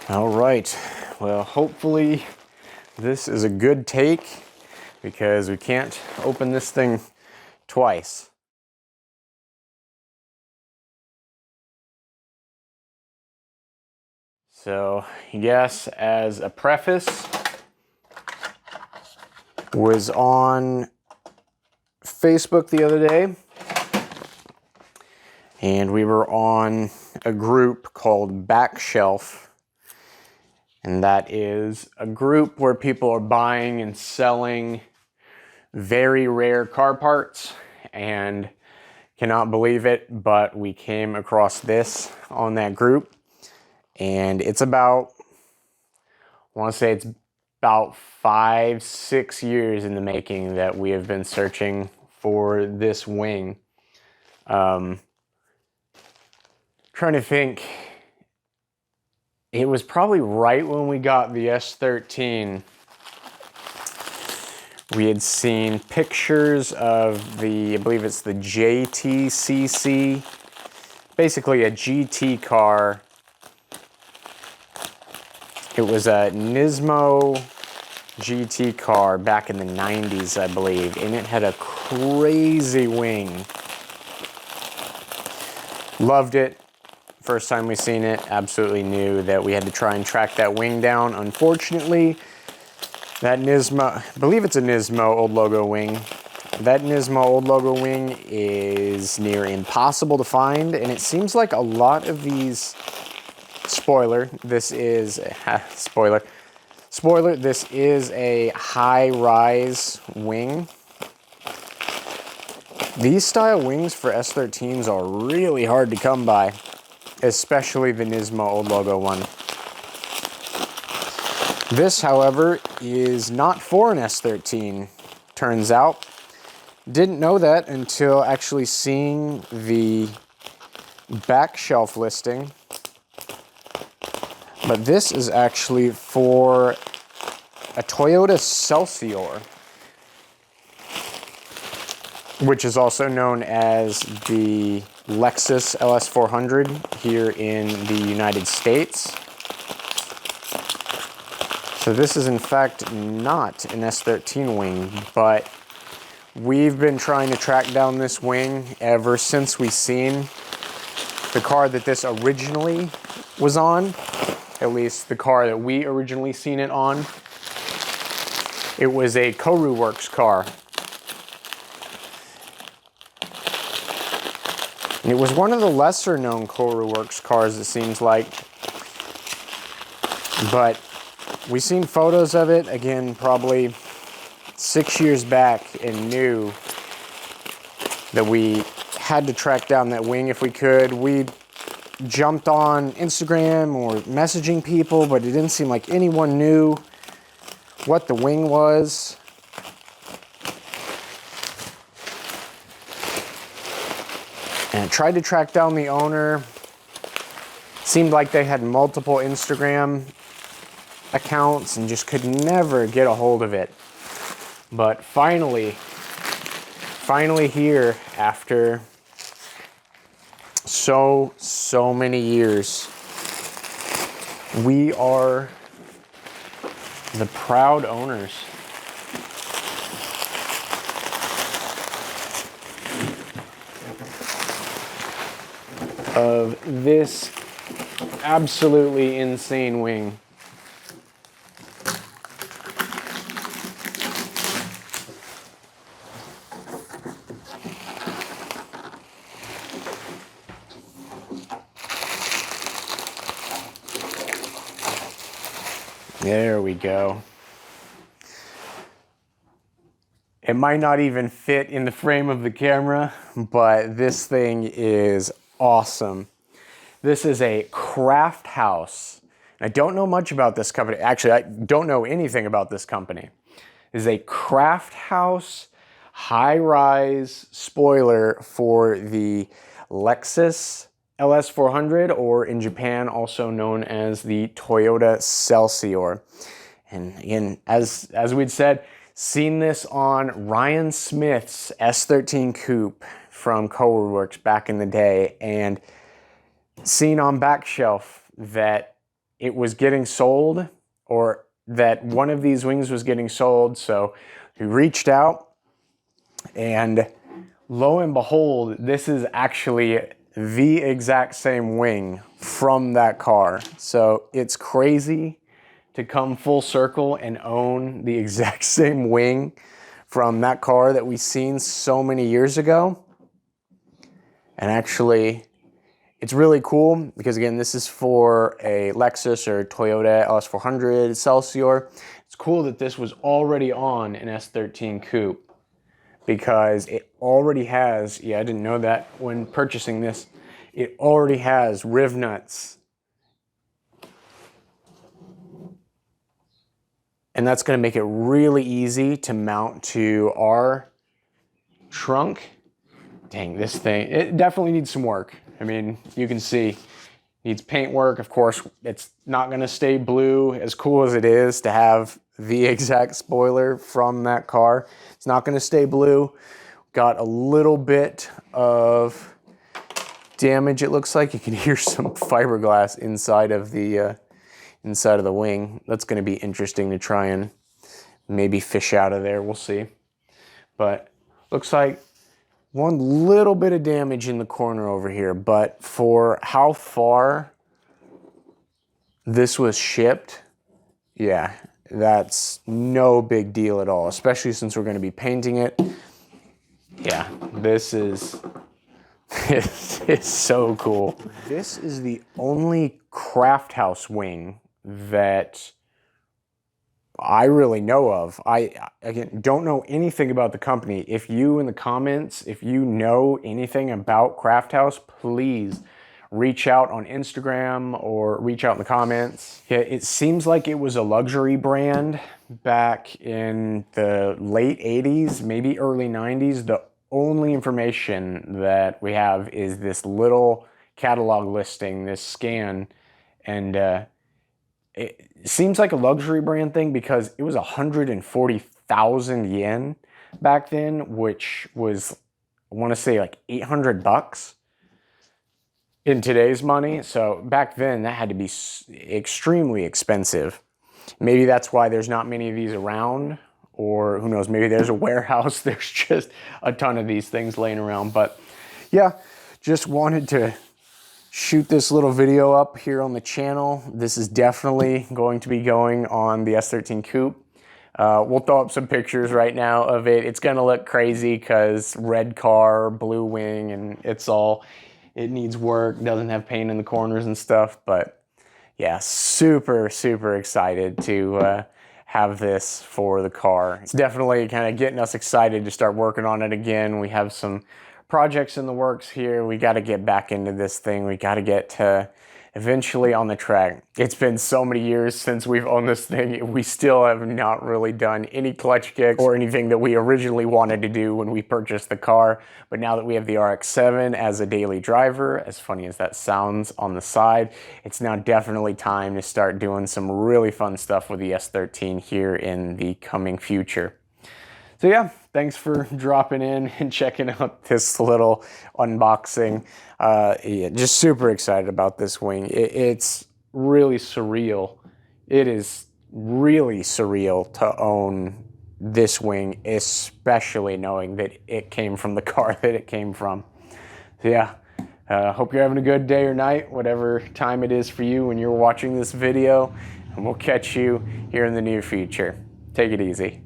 All right, well, hopefully this is a good take because we can't open this thing twice. So, yes, as a preface, was on Facebook the other day, and we were on a group called Backshelf. And that is a group where people are buying and selling very rare car parts, and cannot believe it, but we came across this on that group. And it's about, I want to say it's about 5-6 years in the making that we have been searching for this wing. Trying to think. It was probably right when we got the S13. We had seen pictures of the, I believe it's the JTCC, basically a GT car. It was a Nismo GT car back in the 90s, I believe, and it had a crazy wing. Loved it. First time we seen it, absolutely knew that we had to try and track that wing down. Unfortunately, that Nismo, I believe it's a Nismo old logo wing. That Nismo old logo wing is near impossible to find, and it seems like a lot of these, spoiler, this is, this is a high-rise wing. These style wings for S13s are really hard to come by, especially the Nismo old logo one. This, however, is not for an S13, turns out. Didn't know that until actually seeing the back shelf listing. But this is actually for a Toyota Celsior, which is also known as the Lexus LS400 here in the United States. So this is in fact not an S13 wing, but we've been trying to track down this wing ever since we seen the car that this originally was on, at least the car that we originally seen it on. It was a Koru Works car. It was one of the lesser known Koru Works cars, it seems like. But we seen photos of it, again, probably 6 years back, and knew that we had to track down that wing if we could. We jumped on Instagram or messaging people, but it didn't seem like anyone knew what the wing was. And I tried to track down the owner. Seemed like they had multiple Instagram accounts and just could never get a hold of it. But finally here, after so many years, we are the proud owners of this absolutely insane wing. There we go. It might not even fit in the frame of the camera, but this thing is awesome. This is a Craft House. I don't know much about this company. Actually, I don't know anything about this company. It is a Craft House high-rise spoiler for the Lexus LS400, or in Japan also known as the Toyota Celsior. And again, as we'd said, seen this on Ryan Smith's S13 Coupe from Koru Works back in the day, and seen on Backshelf that it was getting sold, or that one of these wings was getting sold. So we reached out, and lo and behold, this is actually the exact same wing from that car. So it's crazy to come full circle and own the exact same wing from that car that we've seen so many years ago. And actually, it's really cool because, again, this is for a Lexus or Toyota LS400 Celsior. It's cool that this was already on an S13 coupe because it already has, yeah, I didn't know that when purchasing this, it already has riv nuts. And that's going to make it really easy to mount to our trunk. Dang, this thing, it definitely needs some work. I mean, you can see, needs paint work. Of course, it's not going to stay blue. As cool as it is to have the exact spoiler from that car, it's not going to stay blue. Got a little bit of damage, it looks like. You can hear some fiberglass inside of the wing. That's going to be interesting to try and maybe fish out of there. We'll see. But looks like one little bit of damage in the corner over here, but for how far this was shipped, yeah, that's no big deal at all, especially since we're going to be painting it. Yeah, this is so cool. This is the only craft house wing that I really know of. I, again, don't know anything about the company. If you in the comments, if you know anything about Craft House, please reach out on Instagram or reach out in the comments. Yeah, it seems like it was a luxury brand back in the late 80s, maybe early 90s. The only information that we have is this little catalog listing, this scan, and it seems like a luxury brand thing because it was 140,000 yen back then, which was, I want to say, like 800 bucks in today's money. So back then that had to be extremely expensive. Maybe that's why there's not many of these around, or who knows, maybe there's a warehouse, there's just a ton of these things laying around. But yeah, just wanted to shoot this little video up here on the channel. This is definitely going to be going on the S13 coupe. We'll throw up some pictures right now of it. It's gonna look crazy because red car, blue wing, and it needs work, doesn't have paint in the corners and stuff. But yeah, super excited to have this for the car. It's definitely kind of getting us excited to start working on it again. We have some projects in the works here. We got to get back into this thing. We got to get eventually on the track. It's been so many years since we've owned this thing. We still have not really done any clutch kicks or anything that we originally wanted to do when we purchased the car. But now that we have the RX-7 as a daily driver, as funny as that sounds on the side, it's now definitely time to start doing some really fun stuff with the S13 here in the coming future. So yeah, thanks for dropping in and checking out this little unboxing. Yeah, just super excited about this wing. It's really surreal. It is really surreal to own this wing, especially knowing that it came from the car that it came from. So yeah, hope you're having a good day or night, whatever time it is for you when you're watching this video, and we'll catch you here in the near future. Take it easy.